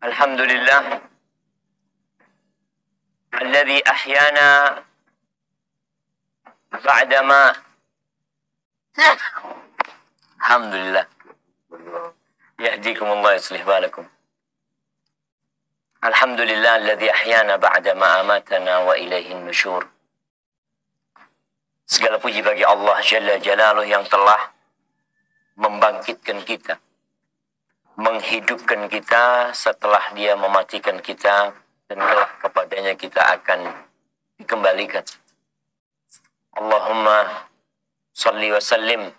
Alhamdulillah alladzi ahyana ba'dama Alhamdulillah yahdikumullah yuslih balakum. Alhamdulillah alladzi ahyana ba'dama amatana wa ilaihin nusyur. Segala puji bagi Allah Jalla Jalaluh yang telah membangkitkan kita, menghidupkan kita setelah Dia mematikan kita, dan kelak kepadanya kita akan dikembalikan. Allahumma salli wa sallim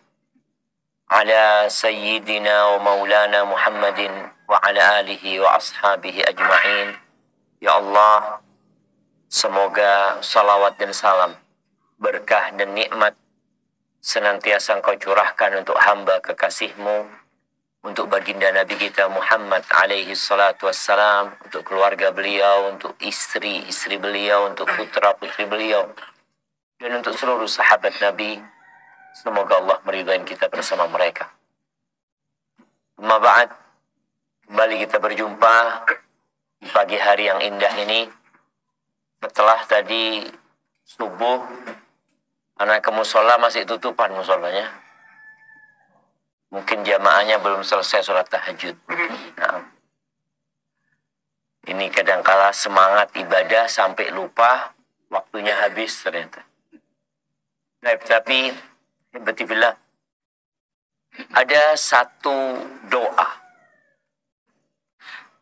ala sayyidina wa maulana Muhammadin wa ala alihi wa ashabihi ajma'in. Ya Allah, semoga salawat dan salam, berkah dan nikmat senantiasa Engkau curahkan untuk hamba kekasih-Mu, untuk baginda Nabi kita Muhammad alaihi salatu wassalam, untuk keluarga beliau, untuk istri-istri beliau, untuk putra-putri beliau, dan untuk seluruh sahabat Nabi. Semoga Allah meridai kita bersama mereka. Amma ba'd, kembali kita berjumpa di pagi hari yang indah ini. Setelah tadi subuh, anak ke musola masih tutupan musolanya. Mungkin jamaahnya belum selesai sholat tahajud. Nah, ini kadangkala semangat ibadah sampai lupa waktunya habis ternyata. Nah, tapi betul ada satu doa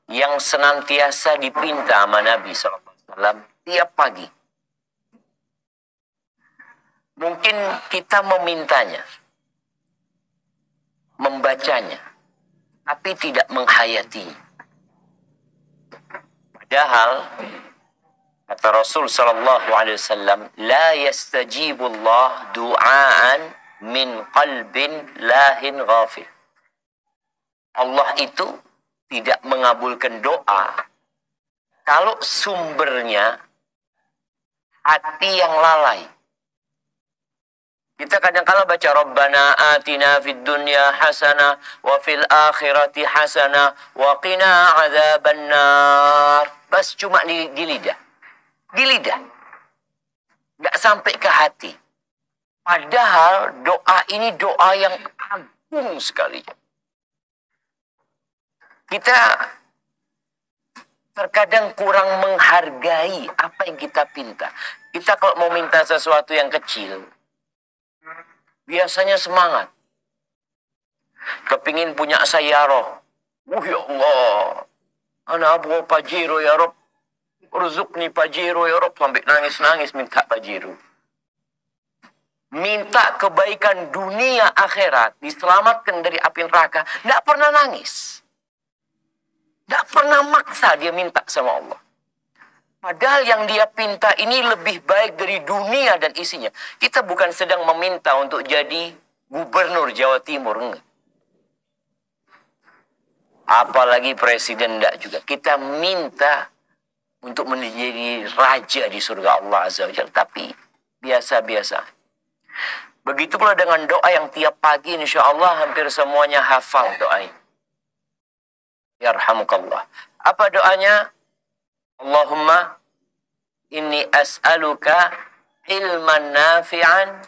yang senantiasa dipinta sama Nabi SAW tiap pagi. Mungkin kita memintanya, membacanya, tapi tidak menghayati. Padahal kata Rasul sallallahu alaihi wasallam, la yastajibullah du'aan min qalbin lahin ghafil. Allah itu tidak mengabulkan doa kalau sumbernya hati yang lalai. Kita kadang-kala baca Rabbana atina fid dunya hasanah wa fil akhirati hasanah wa qina adzabannar. Bas cuma di lidah. Di lidah. Nggak sampai ke hati. Padahal doa ini doa yang agung sekali. Kita terkadang kurang menghargai apa yang kita pinta. Kita kalau mau minta sesuatu yang kecil, biasanya semangat. Kepingin punya sayyarah. Ya Allah. Ana abu pajero ya Rabb. Urzukni pajero ya Rabb. Sampai nangis-nangis minta pajero. Minta kebaikan dunia akhirat. Diselamatkan dari api neraka. Tidak pernah nangis. Tidak pernah maksa dia minta sama Allah. Padahal yang dia pinta ini lebih baik dari dunia dan isinya. Kita bukan sedang meminta untuk jadi gubernur Jawa Timur. Enggak. Apalagi presiden enggak juga. Kita minta untuk menjadi raja di surga Allah Azza wa Jalla. Tapi biasa-biasa. Begitu pula dengan doa yang tiap pagi insya Allah hampir semuanya hafal doa ini. Yarhamukallah. Apa doanya? Allahumma inni as'aluka ilman nafi'an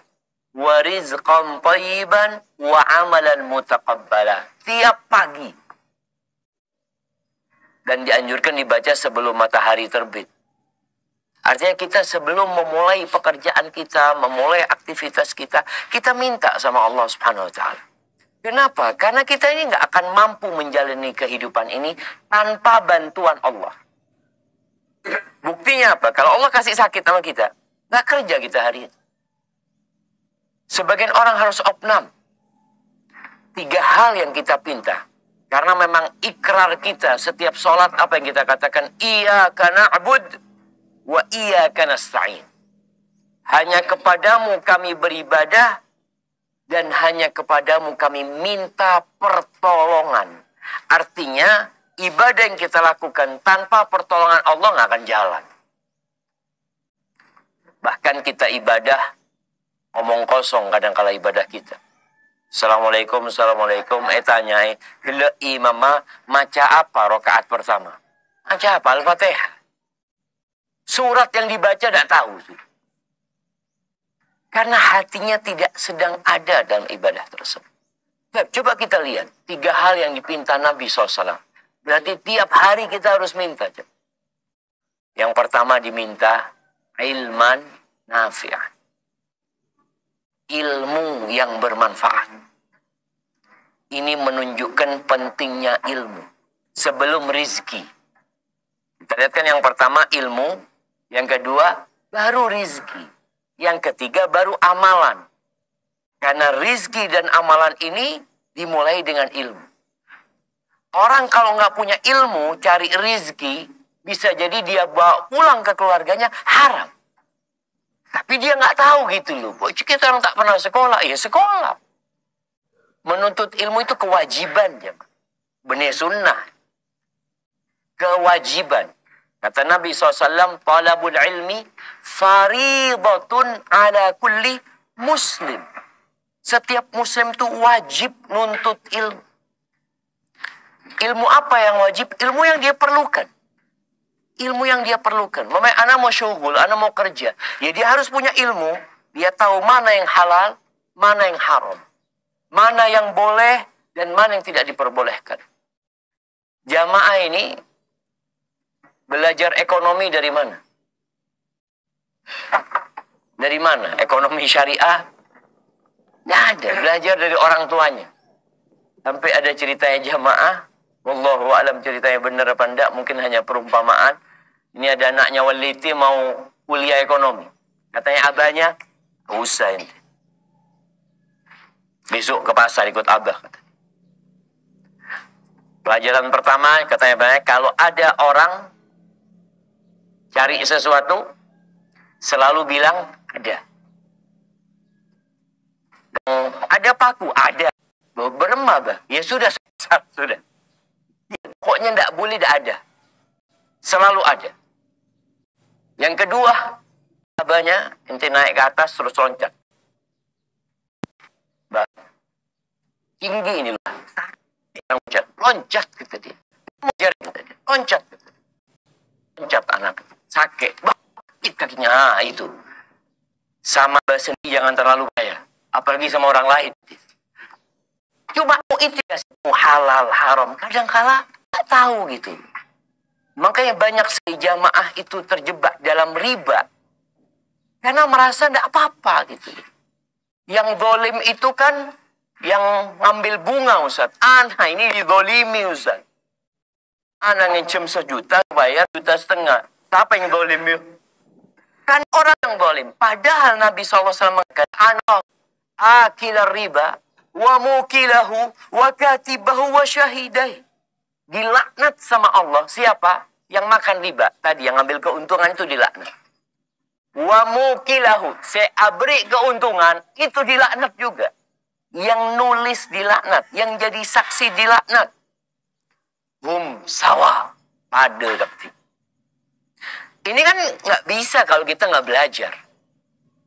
wa rizqan thayyiban wa amalan mutaqabbala. Tiap pagi. Dan dianjurkan dibaca sebelum matahari terbit. Artinya kita sebelum memulai pekerjaan kita, memulai aktivitas kita, kita minta sama Allah Subhanahu wa Ta'ala. Kenapa? Karena kita ini nggak akan mampu menjalani kehidupan ini tanpa bantuan Allah. Buktinya apa? Kalau Allah kasih sakit sama kita, nggak kerja kita hari ini. Sebagian orang harus opnam. 3 hal yang kita pinta. Karena memang ikrar kita setiap sholat apa yang kita katakan, iyyaka na'bud wa iyyaka nasta'in. Hanya kepadamu kami beribadah dan hanya kepadamu kami minta pertolongan. Artinya ibadah yang kita lakukan tanpa pertolongan Allah nggak akan jalan. Bahkan kita ibadah omong kosong kadang-kala ibadah kita. Assalamualaikum, assalamualaikum. Tanya, gele imamah maca apa rakaat pertama? Baca apa? Al-Fatihah. Surat yang dibaca tidak tahu. Karena hatinya tidak sedang ada dalam ibadah tersebut. Nah, coba kita lihat 3 hal yang dipinta Nabi SAW. Berarti tiap hari kita harus minta. Yang pertama diminta ilman nafi'ah. Ilmu yang bermanfaat. Ini menunjukkan pentingnya ilmu sebelum rizki. Kita lihat kan yang pertama ilmu, yang kedua baru rizki, yang ketiga baru amalan. Karena rizki dan amalan ini dimulai dengan ilmu. Orang kalau nggak punya ilmu, cari rizki, bisa jadi dia bawa pulang ke keluarganya haram. Tapi dia nggak tahu gitu loh. Kita orang tak pernah sekolah, ya sekolah. Menuntut ilmu itu kewajiban. Benih sunnah. Kewajiban. Kata Nabi SAW, talabul ilmi faridatun ala kulli muslim. Setiap muslim itu wajib nuntut ilmu. Ilmu apa yang wajib? Ilmu yang dia perlukan. Ilmu yang dia perlukan. Memang anak mau syughul, anak mau kerja. Ya dia harus punya ilmu. Dia tahu mana yang halal, mana yang haram. Mana yang boleh dan mana yang tidak diperbolehkan. Jamaah ini belajar ekonomi dari mana? Dari mana? Ekonomi syariah? Tidak ada. Belajar dari orang tuanya. Sampai ada ceritanya jamaah. Wallahu alam ceritanya benar apa enggak. Mungkin hanya perumpamaan. Ini ada anaknya waliti mau kuliah ekonomi. Katanya abahnya, usah ini. Besok ke pasar ikut abah. Pelajaran pertama katanya abahnya, kalau ada orang cari sesuatu, selalu bilang ada. Ada paku, ada. Beremah, bah. Ya sudah, sudah. Pokoknya tidak boleh, tidak ada. Selalu ada. Yang kedua, abahnya ente naik ke atas terus loncat. Bah. Tinggi ini loh. Loncat, loncat kata dia. Loncat. Loncat anak. Sakit. Bakit kakinya. Nah, itu. Sama sendiri jangan terlalu kaya. Apalagi sama orang lain. Cuma itu ya, halal, haram. Kadang-kala tak tahu gitu. Makanya banyak jamaah itu terjebak dalam riba. Karena merasa tidak apa-apa gitu. Yang zalim itu kan yang ngambil bunga Ustaz. Anak ini dizolimi Ustaz. Anak ngincem 1 juta, bayar 1,5 juta. Siapa yang zalim yuk? Kan orang yang zalim. Padahal Nabi SAW mengatakan, anak akilar riba, wa mukilahu, wa katibahu, wa syahidai. Dilaknat sama Allah. Siapa? Yang makan riba. Tadi yang ngambil keuntungan itu dilaknat. Wa mukilahu. Seabri keuntungan itu dilaknat juga. Yang nulis dilaknat. Yang jadi saksi dilaknat. Sawa. Pada tapi. Ini kan nggak bisa kalau kita nggak belajar.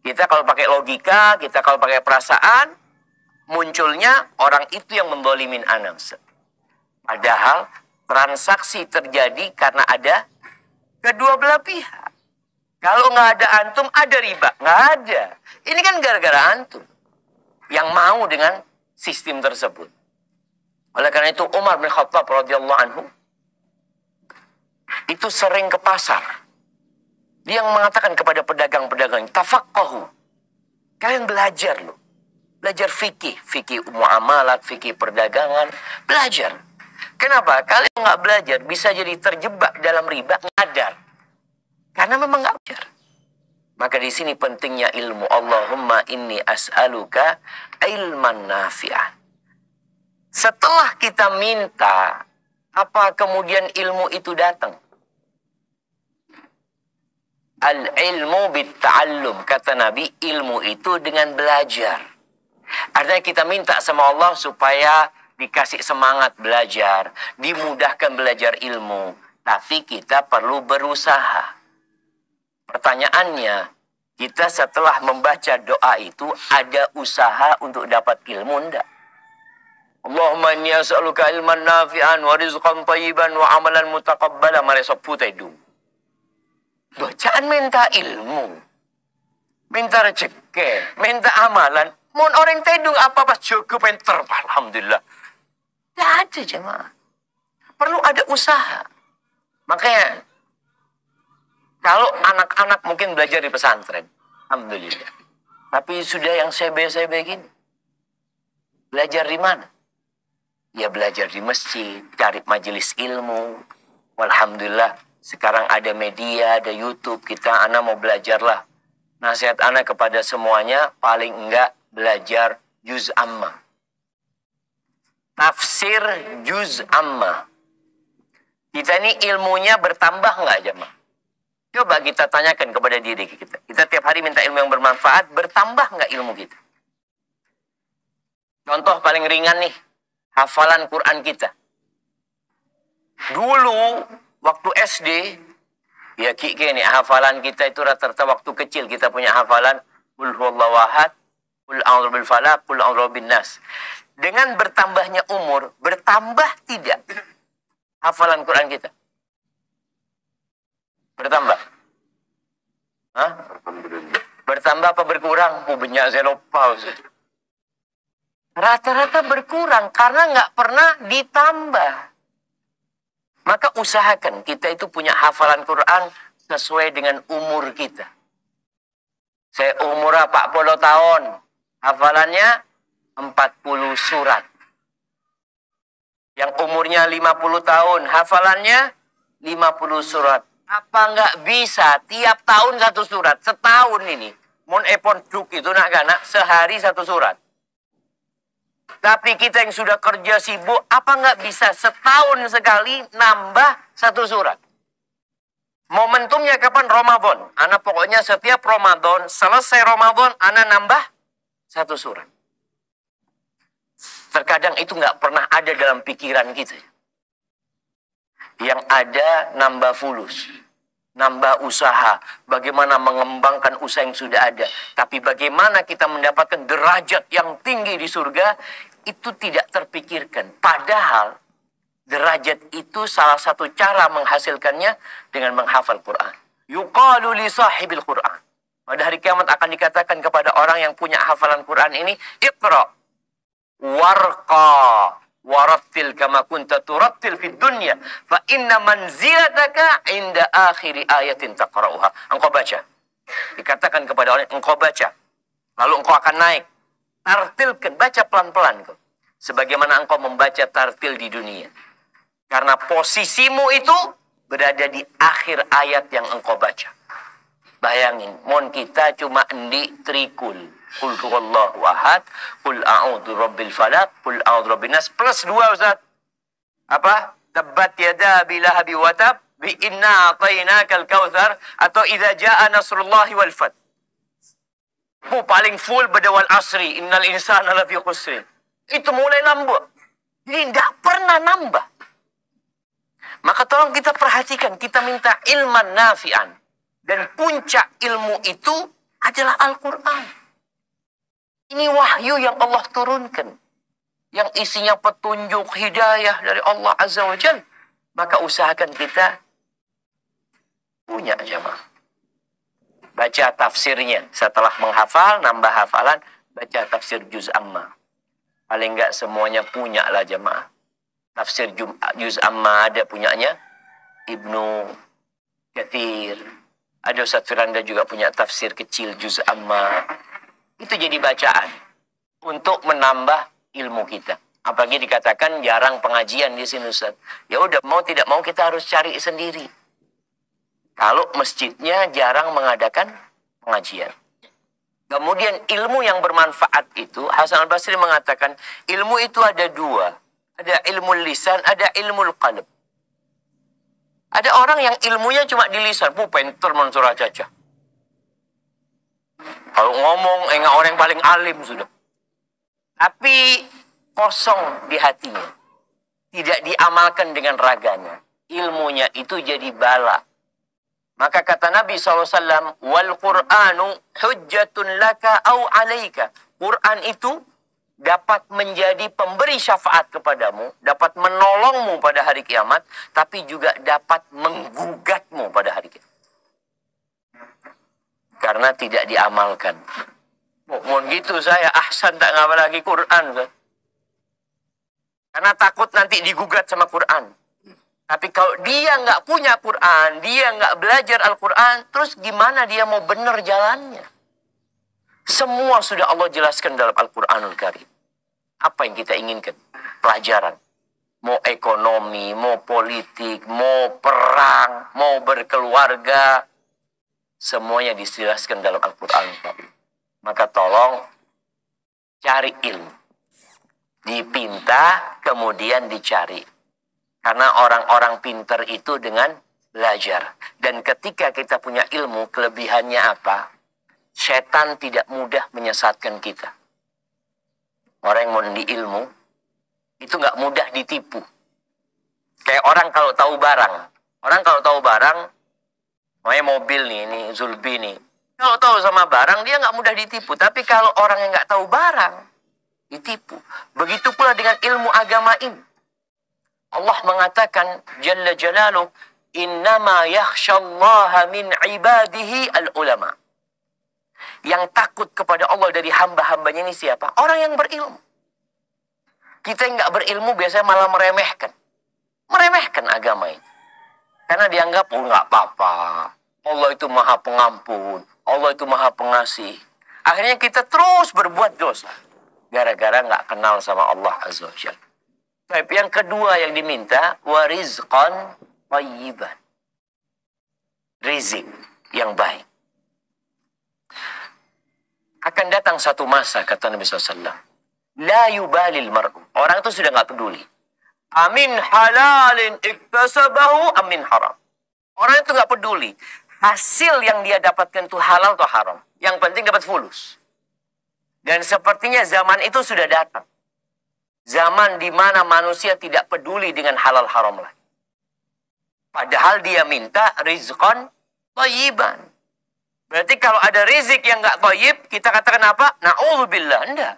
Kita kalau pakai logika, kita kalau pakai perasaan, munculnya orang itu yang mendolimin anak. Padahal transaksi terjadi karena ada kedua belah pihak. Kalau nggak ada antum, ada riba. Nggak ada. Ini kan gara-gara antum yang mau dengan sistem tersebut. Oleh karena itu Umar bin Khattab radhiyallahu anhu itu sering ke pasar. Dia yang mengatakan kepada pedagang-pedagang, tafaqahu. Kalian belajar loh. Belajar fikih. Fikih muamalat, fikih perdagangan. Belajar. Kenapa? Kalian nggak belajar, bisa jadi terjebak dalam riba, ngadar. Karena memang nggak belajar. Maka di sini pentingnya ilmu. Allahumma inni as'aluka ilman nafi'ah. Setelah kita minta, apa kemudian ilmu itu datang? Al-ilmu bitta'allum. Kata Nabi, ilmu itu dengan belajar. Artinya kita minta sama Allah supaya dikasih semangat belajar, dimudahkan belajar ilmu. Tapi kita perlu berusaha. Pertanyaannya, kita setelah membaca doa itu ada usaha untuk dapat ilmu enggak? Allahumma inni as'aluka ilman nafi'an wa rizqan tayyiban wa amalan mutaqabbala. Mari sopu taidu. Bacaan minta ilmu, minta rezeki, minta amalan. Mun orang taidu apa pas cukup pinter. Alhamdulillah. Tidak ada jemaah. Perlu ada usaha. Makanya kalau anak-anak mungkin belajar di pesantren, alhamdulillah. Tapi sudah yang CB gini, belajar di mana? Ya belajar di masjid, cari majelis ilmu. Alhamdulillah, sekarang ada media, ada YouTube. Anak mau belajarlah. Nasihat anak kepada semuanya, paling enggak belajar juz amma. Tafsir juz amma. Kita ini ilmunya bertambah enggak jemaah? Coba kita tanyakan kepada diri kita. Kita tiap hari minta ilmu yang bermanfaat, bertambah enggak ilmu kita? Contoh paling ringan nih. Hafalan Quran kita. Dulu, waktu SD, ya nih, hafalan kita itu rata-rata waktu kecil. Kita punya hafalan, Qul huwallahu ahad, Qul a'udzu bil falaq, Qul a'udzu bin nas. Dengan bertambahnya umur, bertambah tidak hafalan Quran kita? Bertambah? Hah? Bertambah apa berkurang? Banyak saya lupa. Rata-rata berkurang karena nggak pernah ditambah. Maka usahakan kita itu punya hafalan Quran sesuai dengan umur kita. Saya umur 40 tahun. Hafalannya 40 surat. Yang umurnya 50 tahun. Hafalannya 50 surat. Apa nggak bisa tiap tahun satu surat? Setahun ini. Mun epon duk itu nak gana sehari satu surat. Tapi kita yang sudah kerja sibuk, apa nggak bisa setahun sekali nambah satu surat? Momentumnya kapan? Ramadan. Anak pokoknya setiap Ramadan, selesai Ramadan, anak nambah satu surat. Terkadang itu nggak pernah ada dalam pikiran kita. Yang ada nambah fulus. Nambah usaha, bagaimana mengembangkan usaha yang sudah ada. Tapi bagaimana kita mendapatkan derajat yang tinggi di surga, itu tidak terpikirkan. Padahal derajat itu salah satu cara menghasilkannya dengan menghafal Quran. Yuqalu li sahibil Quran. Pada hari kiamat akan dikatakan kepada orang yang punya hafalan Quran ini, Iqra warqa warattil kama kunta turattil fid dunya fa inna manzilataka inda akhiri ayatin taqra'uha. Engkau baca. Dikatakan kepada orang, engkau baca. Lalu engkau akan naik. Tartilkan, baca pelan-pelan kau. Sebagaimana engkau membaca tartil di dunia. Karena posisimu itu berada di akhir ayat yang engkau baca. Bayangin, mon kita cuma endi trikul. Qul huwallahu ahad, Qul a'udzu rabbil falaq, Qul a'udzu rabbin nas plus 2 Ustaz. Apa? Tabbat yada bilahabi wa tab, bi inna a'tainakal kautsar, atau idza jaa nasrullahi wal fath. Paling full pada wal asri, innal insana lafi khusrin. Itu mulai nambah. Jadi tidak pernah nambah. Maka tolong kita perhatikan, kita minta ilman nafi'an. Dan puncak ilmu itu adalah Al-Quran. Ini wahyu yang Allah turunkan. Yang isinya petunjuk hidayah dari Allah Azza wa Jal. Maka usahakan kita punya jamaah. Baca tafsirnya. Setelah menghafal, nambah hafalan, baca tafsir juz amma. Paling enggak semuanya punya lah jamaah. Tafsir juz amma ada punyanya Ibnu Katsir. Ada Ustaz Firanda juga punya tafsir kecil juz amma. Itu jadi bacaan untuk menambah ilmu kita. Apalagi dikatakan jarang pengajian di sini Ustaz. Ya udah, mau tidak mau kita harus cari sendiri. Kalau masjidnya jarang mengadakan pengajian. Kemudian ilmu yang bermanfaat itu, Hasan al-Basri mengatakan, ilmu itu ada dua. Ada ilmu lisan, ada ilmu qalb. Ada orang yang ilmunya cuma di lisan. Pinter mensurah cacah. Kalau ngomong, orang yang paling alim sudah. Tapi kosong di hatinya. Tidak diamalkan dengan raganya. Ilmunya itu jadi bala. Maka kata Nabi SAW, wal Qur'anu hujjatun laka au alaika. Quran itu dapat menjadi pemberi syafaat kepadamu, dapat menolongmu pada hari kiamat, tapi juga dapat menggugatmu pada hari kiamat. Karena tidak diamalkan. Mohon gitu saya, ahsan tak ngapa lagi Quran. Karena takut nanti digugat sama Quran. Tapi kalau dia nggak punya Quran, dia nggak belajar Al-Quran, terus gimana dia mau benar jalannya? Semua sudah Allah jelaskan dalam Al-Quranul Karim. Apa yang kita inginkan? Pelajaran. Mau ekonomi, mau politik, mau perang, mau berkeluarga. Semuanya dijelaskan dalam Al-Quranul Karim. Maka tolong cari ilmu. Dipinta, kemudian dicari. Karena orang-orang pintar itu dengan belajar. Dan ketika kita punya ilmu, kelebihannya apa? Setan tidak mudah menyesatkan kita. Orang yang mau di ilmu, itu nggak mudah ditipu. Kayak orang kalau tahu barang. Orang kalau tahu barang, makanya mobil nih, ini Zulbi nih. Kalau tahu sama barang, dia nggak mudah ditipu. Tapi kalau orang yang nggak tahu barang, ditipu. Begitu pula dengan ilmu agama ini. Allah mengatakan Jalla Jalaluh, innama yakhshallaha min ibadihi al-ulama. Yang takut kepada Allah dari hamba-hambanya ini siapa? Orang yang berilmu. Kita yang nggak berilmu biasanya malah meremehkan. Meremehkan agama ini. Karena dianggap, oh nggak apa-apa. Allah itu maha pengampun. Allah itu maha pengasih. Akhirnya kita terus berbuat dosa. Gara-gara nggak kenal sama Allah Azza wa Jalla. Tapi yang kedua yang diminta, warizqan thayyiban. Rizik yang baik. Akan datang satu masa, kata Nabi SAW. La yubalil mar'u. Orang itu sudah nggak peduli. Amin halalin iktasabahu amin haram. Orang itu nggak peduli. Hasil yang dia dapatkan itu halal atau haram. Yang penting dapat fulus. Dan sepertinya zaman itu sudah datang. Zaman di mana manusia tidak peduli dengan halal haram lagi. Padahal dia minta rizqan thayyiban. Berarti kalau ada rizik yang nggak thayyib, kita katakan apa? Na'udzubillah. Enggak.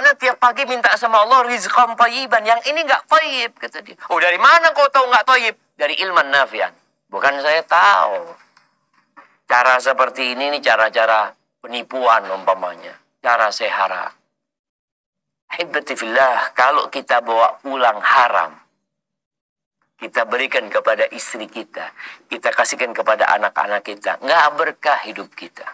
Anak tiap pagi minta sama Allah rizqan thayyiban. Yang ini nggak thayyib, kata dia. Oh, dari mana kau tahu nggak thayyib? Dari ilman nafian. Bukan saya tahu. Cara seperti ini cara-cara penipuan umpamanya. Cara sehara. Hibbatifillah, kalau kita bawa pulang haram, kita berikan kepada istri kita, kita kasihkan kepada anak-anak kita, nggak berkah hidup kita.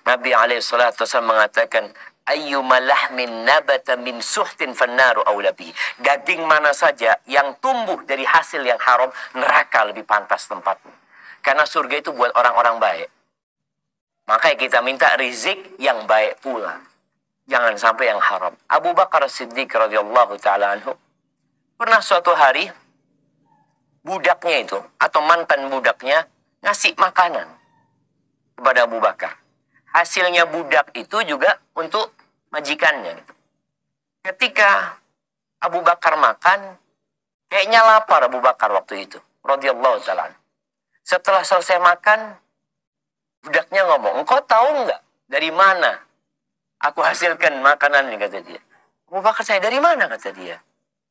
Nabi SAW mengatakan, ayyuma lahmin nabata min suhtin fannaru awla bihi. Daging mana saja yang tumbuh dari hasil yang haram, neraka lebih pantas tempatnya. Karena surga itu buat orang-orang baik. Makanya kita minta rizik yang baik pula. Jangan sampai yang haram. Abu Bakar Siddiq radhiyallahu ta'ala anhu, pernah suatu hari, budaknya itu, atau mantan budaknya, ngasih makanan kepada Abu Bakar. Hasilnya budak itu juga untuk majikannya. Ketika Abu Bakar makan, kayaknya lapar Abu Bakar waktu itu. Radhiyallahu ta'ala anhu. Setelah selesai makan, budaknya ngomong, engkau tahu nggak dari mana aku hasilkan makanan ini, kata dia. Abu Bakar, saya dari mana, kata dia.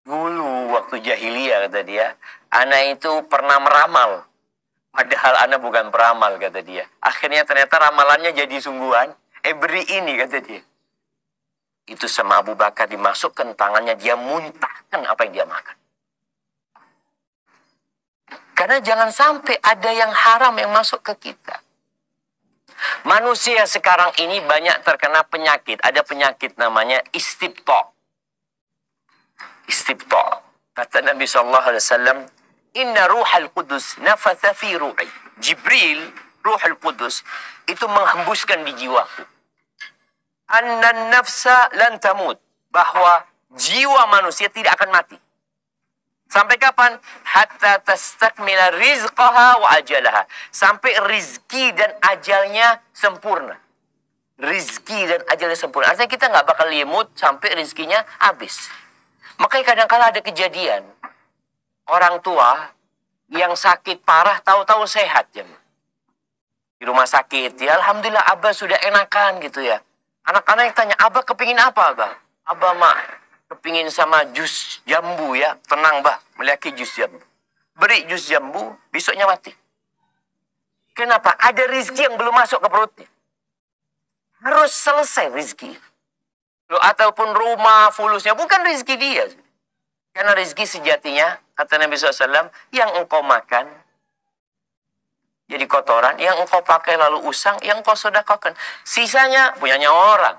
Dulu waktu jahiliyah, kata dia, anak itu pernah meramal. Padahal anak bukan peramal, kata dia. Akhirnya ternyata ramalannya jadi sungguhan. Beri ini, kata dia. Itu sama Abu Bakar dimasukkan tangannya, dia muntahkan apa yang dia makan. Karena jangan sampai ada yang haram yang masuk ke kita. Manusia sekarang ini banyak terkena penyakit. Ada penyakit namanya istibta. Istibta. Kata Nabi SAW, Inna ruhal kudus nafatha fi ruhi. Jibril, ruhul kudus, itu menghembuskan di jiwaku. Annan nafsa lan tamut. Bahwa jiwa manusia tidak akan mati. Sampai kapan? Hatta tastakmila rizqaha wa ajalaha. Sampai rizki dan ajalnya sempurna. Rizki dan ajalnya sempurna. Artinya kita nggak bakal limut sampai rizkinya habis. Makanya kadang-kala ada kejadian. Orang tua yang sakit parah tahu-tahu sehat. Ya. Di rumah sakit. Ya Alhamdulillah Abah sudah enakan gitu ya. Anak-anak yang tanya, Abah kepingin apa, Abah? Abah mak kepingin sama jus jambu ya. Tenang, Bah, melihat jus jambu. Beri jus jambu, besoknya mati. Kenapa? Ada rizki yang belum masuk ke perutnya. Harus selesai rizki. Ataupun rumah fulusnya, bukan rizki dia. Karena rizki sejatinya, kata Nabi SAW, yang engkau makan, jadi kotoran, yang engkau pakai lalu usang, yang engkau sedekahkan. Sisanya punyanya orang.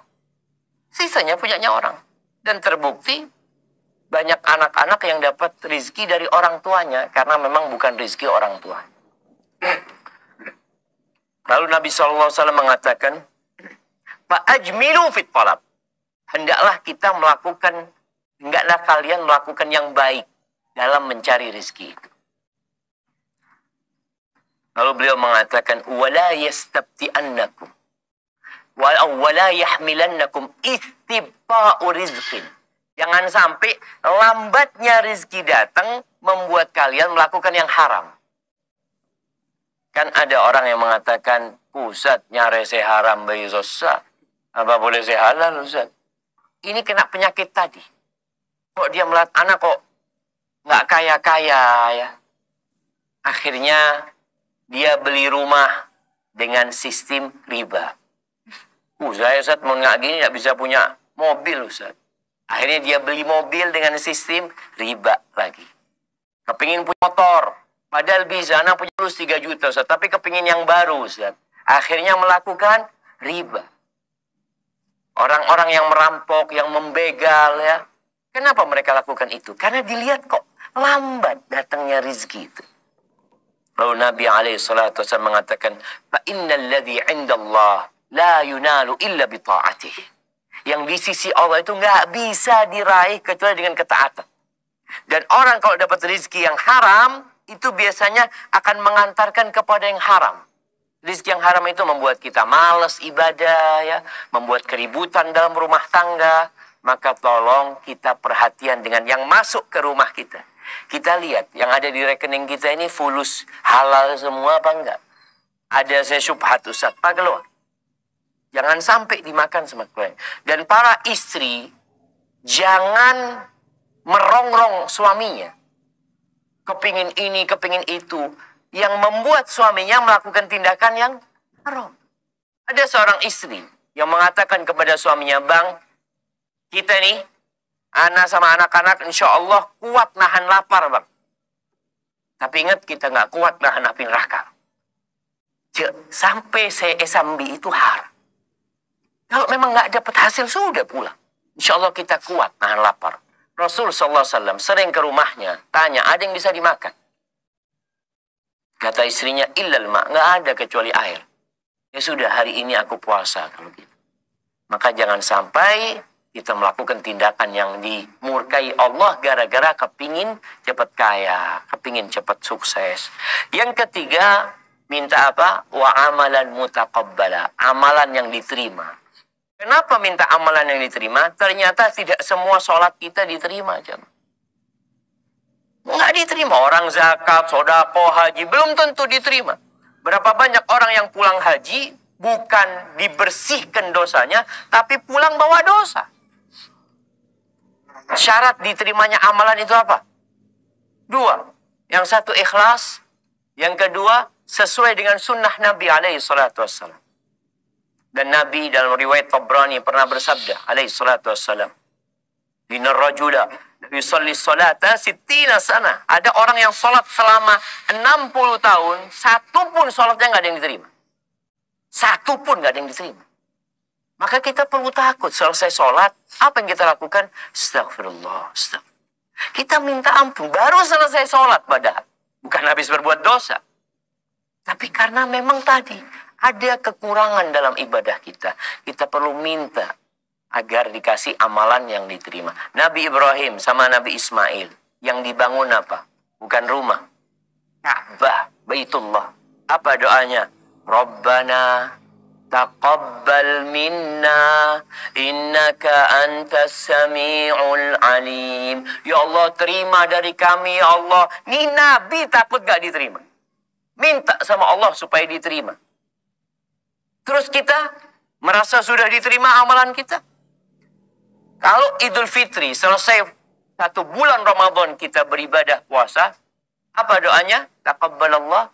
Sisanya punyanya orang. Dan terbukti, banyak anak-anak yang dapat rizki dari orang tuanya, karena memang bukan rizki orang tua. Lalu Nabi SAW mengatakan, Fa'ajmilu fit talab. Hendaklah kita melakukan, hendaklah kalian melakukan yang baik dalam mencari rezeki itu. Lalu beliau mengatakan, wala yastabti'annakum wala yahmilannakum istibta'u rizqin. Jangan sampai lambatnya rezeki datang membuat kalian melakukan yang haram. Kan ada orang yang mengatakan, Ustaz, nyare saya haram bayi dosa. Apa boleh saya halal, Ustaz? Ini kena penyakit tadi. Kok dia melihat anak kok nggak kaya-kaya ya. Akhirnya dia beli rumah dengan sistem riba. Saya Ustaz mau nggak gini nggak bisa punya mobil Ustaz. Akhirnya dia beli mobil dengan sistem riba lagi. Kepingin punya motor. Padahal bisa, anak punya plus 3 juta Ustaz. Tapi kepingin yang baru Ustaz. Akhirnya melakukan riba. Orang-orang yang merampok, yang membegal ya. Kenapa mereka lakukan itu? Karena dilihat kok lambat datangnya rizki itu. Lalu Nabi SAW mengatakan, فَإِنَّ الَّذِي عِنْدَ اللَّهِ لَا يُنَالُ إِلَّا بِطَاعَتِهِ. Yang di sisi Allah itu nggak bisa diraih kecuali dengan ketaatan. Dan orang kalau dapat rizki yang haram, itu biasanya akan mengantarkan kepada yang haram. Rizki yang haram itu membuat kita malas ibadah, ya, membuat keributan dalam rumah tangga. Maka tolong kita perhatian dengan yang masuk ke rumah kita. Kita lihat yang ada di rekening kita ini fulus halal semua apa enggak? Ada saya syubhat Ustaz, Pak keluar. Jangan sampai dimakan sama klien. Dan para istri jangan merongrong suaminya. Kepingin ini, kepingin itu. Yang membuat suaminya melakukan tindakan yang haram. Ada seorang istri yang mengatakan kepada suaminya, Bang, kita nih, anak sama anak-anak insya Allah kuat nahan lapar, Bang. Tapi ingat kita nggak kuat nahan api neraka. Sampai saya esambi itu haram. Kalau memang nggak dapat hasil, sudah pulang. Insya Allah kita kuat nahan lapar. Rasul SAW sering ke rumahnya, tanya, ada yang bisa dimakan? Kata istrinya, illal ma', nggak ada kecuali air. Ya sudah, hari ini aku puasa kalau gitu. Maka jangan sampai kita melakukan tindakan yang dimurkai Allah gara-gara kepingin cepat kaya, kepingin cepat sukses. Yang ketiga, minta apa? Wa amalan mutaqabbala, amalan yang diterima. Kenapa minta amalan yang diterima? Ternyata tidak semua sholat kita diterima, jemaah. Nggak diterima. Orang zakat, sodako, haji, belum tentu diterima. Berapa banyak orang yang pulang haji, bukan dibersihkan dosanya, tapi pulang bawa dosa. Syarat diterimanya amalan itu apa? 2. Yang satu ikhlas, yang kedua sesuai dengan sunnah Nabi SAW. Dan Nabi dalam riwayat Tabrani pernah bersabda SAW, Inna rajula yusalli salata sittina sana. Ada orang yang sholat selama 60 tahun, satu pun sholatnya nggak ada yang diterima. Satu pun nggak ada yang diterima. Maka kita perlu takut selesai sholat, apa yang kita lakukan? Astagfirullah, astagfirullah. Kita minta ampun, baru selesai sholat padahal. Bukan habis berbuat dosa. Tapi karena memang tadi ada kekurangan dalam ibadah kita. Kita perlu minta agar dikasih amalan yang diterima. Nabi Ibrahim sama Nabi Ismail yang dibangun apa? Bukan rumah. Ka'bah, Baitullah. Apa doanya? Rabbana taqabbal minna innaka antas sami'ul alim. Ya Allah, terima dari kami ya Allah. Ini Nabi takut gak diterima. Minta sama Allah supaya diterima. Terus kita Merasa sudah diterima amalan kita. Kalau Idul Fitri selesai 1 bulan Ramadan kita beribadah puasa, apa doanya? Taqabbalallah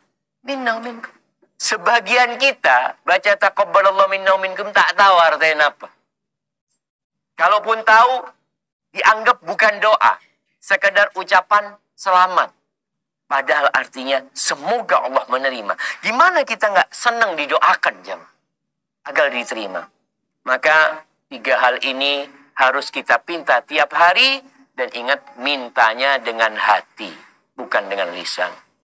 minna wa minkum. Sebagian kita baca taqabbalallah minna wa minkum tak tahu artinya apa. Kalaupun tahu, dianggap bukan doa, sekedar ucapan selamat. Padahal artinya semoga Allah menerima. Gimana kita nggak senang didoakan jemaah agar diterima? Maka 3 hal ini harus kita pinta tiap hari, dan ingat, mintanya dengan hati, bukan dengan lisan.